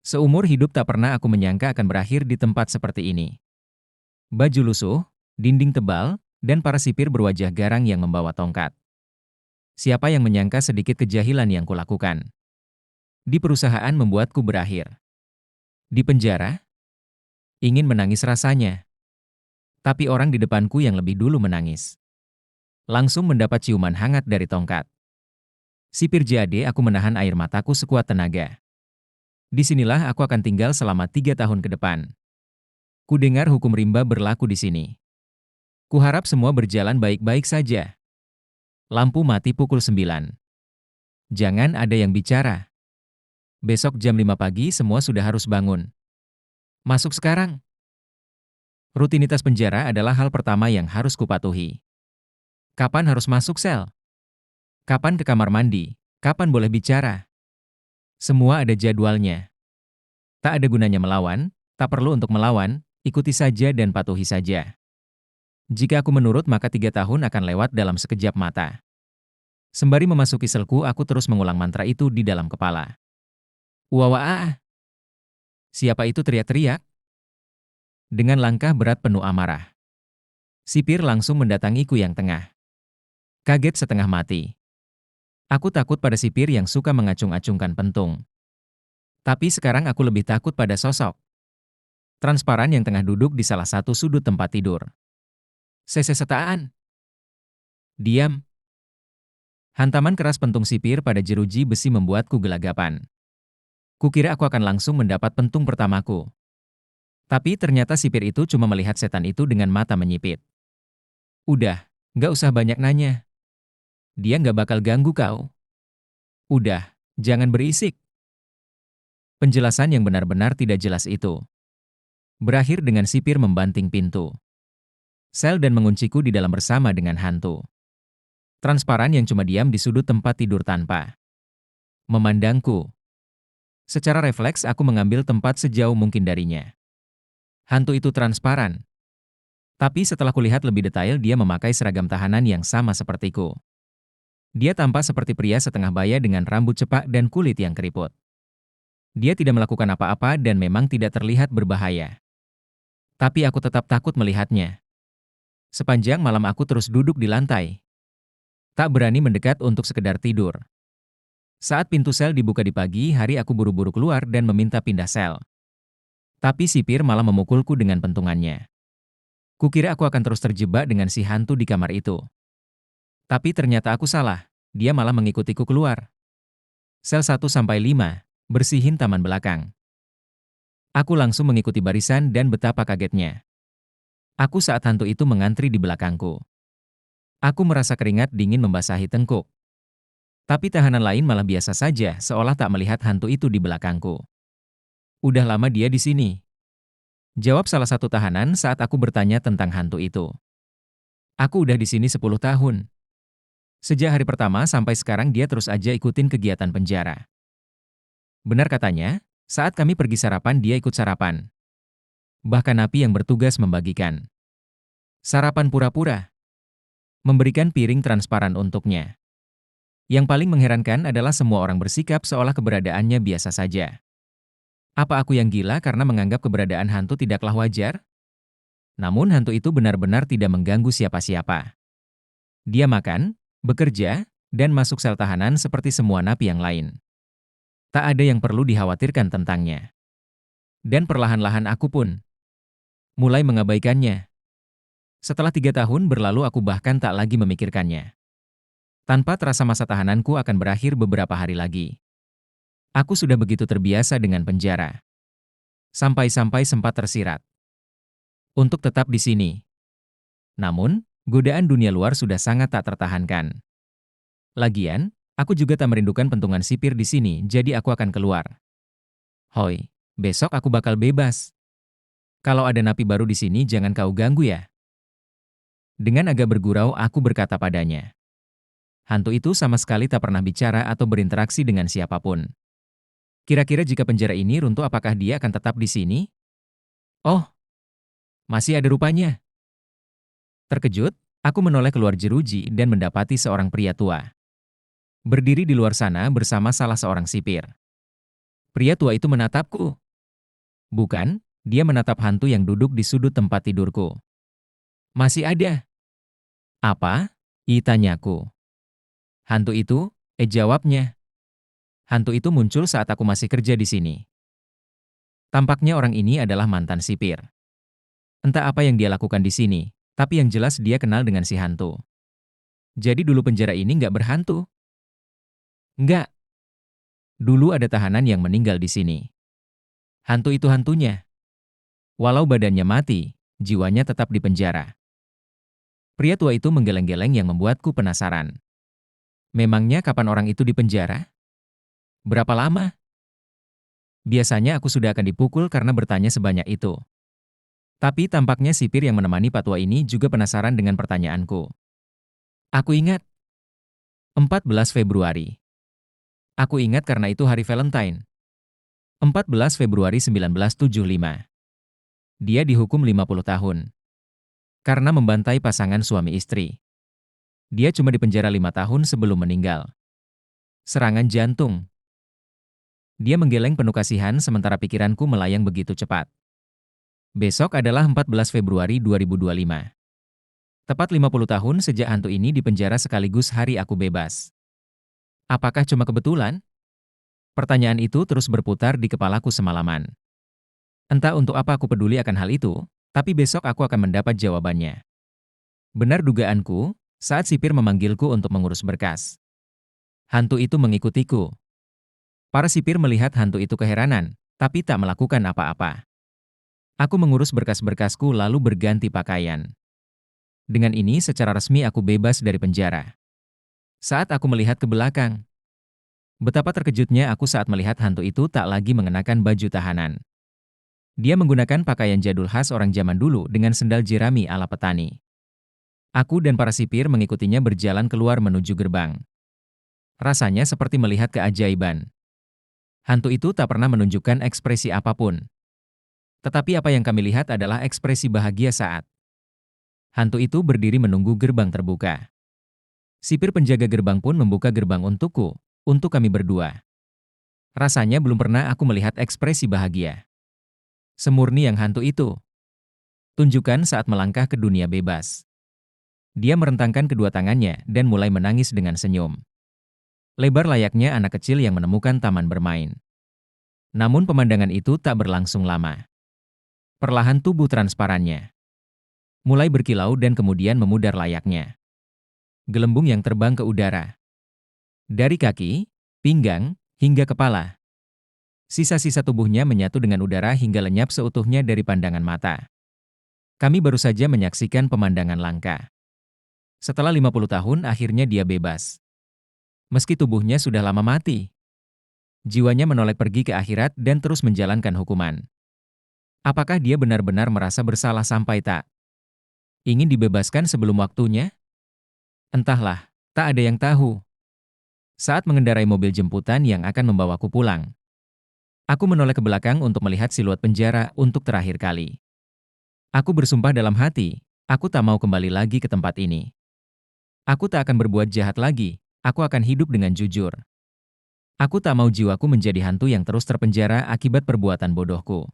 Seumur hidup tak pernah aku menyangka akan berakhir di tempat seperti ini. Baju lusuh, dinding tebal, dan para sipir berwajah garang yang membawa tongkat. Siapa yang menyangka sedikit kejahilan yang kulakukan di perusahaan membuatku berakhir di penjara? Ingin menangis rasanya. Tapi orang di depanku yang lebih dulu menangis. Langsung mendapat ciuman hangat dari tongkat. Sipir JAD, aku menahan air mataku sekuat tenaga. Disinilah aku akan tinggal selama 3 tahun ke depan. Kudengar hukum rimba berlaku di sini. Kuharap semua berjalan baik-baik saja. Lampu mati pukul 9. Jangan ada yang bicara. Besok jam 5 pagi semua sudah harus bangun. Masuk sekarang. Rutinitas penjara adalah hal pertama yang harus kupatuhi. Kapan harus masuk sel? Kapan ke kamar mandi? Kapan boleh bicara? Semua ada jadwalnya. Tak ada gunanya melawan, tak perlu untuk melawan, ikuti saja dan patuhi saja. Jika aku menurut maka 3 tahun akan lewat dalam sekejap mata. Sembari memasuki selku aku terus mengulang mantra itu di dalam kepala. Wawaah! Siapa itu teriak-teriak? Dengan langkah berat penuh amarah. Sipir langsung mendatangiku yang tengah. Kaget setengah mati. Aku takut pada sipir yang suka mengacung-acungkan pentung. Tapi sekarang aku lebih takut pada sosok transparan yang tengah duduk di salah satu sudut tempat tidur. Sesetaan. Diam. Hantaman keras pentung sipir pada jeruji besi membuatku gelagapan. Kukira aku akan langsung mendapat pentung pertamaku. Tapi ternyata sipir itu cuma melihat setan itu dengan mata menyipit. Udah, nggak usah banyak nanya. Dia nggak bakal ganggu kau. Udah, jangan berisik. Penjelasan yang benar-benar tidak jelas itu berakhir dengan sipir membanting pintu sel dan mengunciku di dalam bersama dengan hantu transparan yang cuma diam di sudut tempat tidur tanpa memandangku. Secara refleks aku mengambil tempat sejauh mungkin darinya. Hantu itu transparan. Tapi setelah kulihat lebih detail dia memakai seragam tahanan yang sama sepertiku. Dia tampak seperti pria setengah baya dengan rambut cepak dan kulit yang keriput. Dia tidak melakukan apa-apa dan memang tidak terlihat berbahaya. Tapi aku tetap takut melihatnya. Sepanjang malam aku terus duduk di lantai. Tak berani mendekat untuk sekedar tidur. Saat pintu sel dibuka di pagi hari aku buru-buru keluar dan meminta pindah sel. Tapi sipir malah memukulku dengan pentungannya. Kukira aku akan terus terjebak dengan si hantu di kamar itu. Tapi ternyata aku salah, dia malah mengikutiku keluar. Sel 1-5, bersihin taman belakang. Aku langsung mengikuti barisan dan betapa kagetnya aku saat hantu itu mengantri di belakangku. Aku merasa keringat dingin membasahi tengkuk. Tapi tahanan lain malah biasa saja seolah tak melihat hantu itu di belakangku. Udah lama dia di sini? Jawab salah satu tahanan saat aku bertanya tentang hantu itu. Aku udah di sini 10 tahun. Sejak hari pertama sampai sekarang dia terus aja ikutin kegiatan penjara. Benar katanya, saat kami pergi sarapan dia ikut sarapan. Bahkan napi yang bertugas membagikan sarapan pura-pura. Memberikan piring transparan untuknya. Yang paling mengherankan adalah semua orang bersikap seolah keberadaannya biasa saja. Apa aku yang gila karena menganggap keberadaan hantu tidaklah wajar? Namun hantu itu benar-benar tidak mengganggu siapa-siapa. Dia makan, bekerja, dan masuk sel tahanan seperti semua napi yang lain. Tak ada yang perlu dikhawatirkan tentangnya. Dan perlahan-lahan aku pun mulai mengabaikannya. Setelah 3 tahun berlalu aku bahkan tak lagi memikirkannya. Tanpa terasa masa tahananku akan berakhir beberapa hari lagi. Aku sudah begitu terbiasa dengan penjara. Sampai-sampai sempat tersirat untuk tetap di sini. Namun, godaan dunia luar sudah sangat tak tertahankan. Lagian, aku juga tak merindukan pentungan sipir di sini, jadi aku akan keluar. Hoi, besok aku bakal bebas. Kalau ada napi baru di sini jangan kau ganggu ya. Dengan agak bergurau aku berkata padanya. Hantu itu sama sekali tak pernah bicara atau berinteraksi dengan siapapun. Kira-kira jika penjara ini runtuh apakah dia akan tetap di sini? Oh, masih ada rupanya. Terkejut, aku menoleh keluar jeruji dan mendapati seorang pria tua berdiri di luar sana bersama salah seorang sipir. Pria tua itu menatapku. Bukan, dia menatap hantu yang duduk di sudut tempat tidurku. Masih ada. Apa? Tanyaku. Hantu itu? Jawabnya. Hantu itu muncul saat aku masih kerja di sini. Tampaknya orang ini adalah mantan sipir. Entah apa yang dia lakukan di sini, tapi yang jelas dia kenal dengan si hantu. Jadi dulu penjara ini nggak berhantu? Nggak. Dulu ada tahanan yang meninggal di sini. Hantu itu hantunya. Walau badannya mati, jiwanya tetap di penjara. Pria tua itu menggeleng-geleng yang membuatku penasaran. Memangnya kapan orang itu di penjara? Berapa lama? Biasanya aku sudah akan dipukul karena bertanya sebanyak itu. Tapi tampaknya sipir yang menemani Pak Tua ini juga penasaran dengan pertanyaanku. Aku ingat. 14 Februari. Aku ingat karena itu hari Valentine. 14 Februari 1975. Dia dihukum 50 tahun. Karena membantai pasangan suami istri. Dia cuma dipenjara 5 tahun sebelum meninggal. Serangan jantung. Dia menggeleng penuh kasihan sementara pikiranku melayang begitu cepat. Besok adalah 14 Februari 2025. Tepat 50 tahun sejak hantu ini dipenjara sekaligus hari aku bebas. Apakah cuma kebetulan? Pertanyaan itu terus berputar di kepalaku semalaman. Entah untuk apa aku peduli akan hal itu, tapi besok aku akan mendapat jawabannya. Benar dugaanku, saat sipir memanggilku untuk mengurus berkas. Hantu itu mengikutiku. Para sipir melihat hantu itu keheranan, tapi tak melakukan apa-apa. Aku mengurus berkas-berkasku lalu berganti pakaian. Dengan ini secara resmi aku bebas dari penjara. Saat aku melihat ke belakang, betapa terkejutnya aku saat melihat hantu itu tak lagi mengenakan baju tahanan. Dia menggunakan pakaian jadul khas orang zaman dulu dengan sendal jerami ala petani. Aku dan para sipir mengikutinya berjalan keluar menuju gerbang. Rasanya seperti melihat keajaiban. Hantu itu tak pernah menunjukkan ekspresi apapun. Tetapi apa yang kami lihat adalah ekspresi bahagia saat hantu itu berdiri menunggu gerbang terbuka. Sipir penjaga gerbang pun membuka gerbang untukku, untuk kami berdua. Rasanya belum pernah aku melihat ekspresi bahagia semurni yang hantu itu tunjukkan saat melangkah ke dunia bebas. Dia merentangkan kedua tangannya dan mulai menangis dengan senyum. Lebar layaknya anak kecil yang menemukan taman bermain. Namun pemandangan itu tak berlangsung lama. Perlahan tubuh transparannya mulai berkilau dan kemudian memudar layaknya gelembung yang terbang ke udara. Dari kaki, pinggang, hingga kepala. Sisa-sisa tubuhnya menyatu dengan udara hingga lenyap seutuhnya dari pandangan mata. Kami baru saja menyaksikan pemandangan langka. Setelah 50 tahun akhirnya dia bebas. Meski tubuhnya sudah lama mati. Jiwanya menoleh pergi ke akhirat dan terus menjalankan hukuman. Apakah dia benar-benar merasa bersalah sampai tak ingin dibebaskan sebelum waktunya? Entahlah, tak ada yang tahu. Saat mengendarai mobil jemputan yang akan membawaku pulang, aku menoleh ke belakang untuk melihat siluet penjara untuk terakhir kali. Aku bersumpah dalam hati, aku tak mau kembali lagi ke tempat ini. Aku tak akan berbuat jahat lagi, aku akan hidup dengan jujur. Aku tak mau jiwaku menjadi hantu yang terus terpenjara akibat perbuatan bodohku.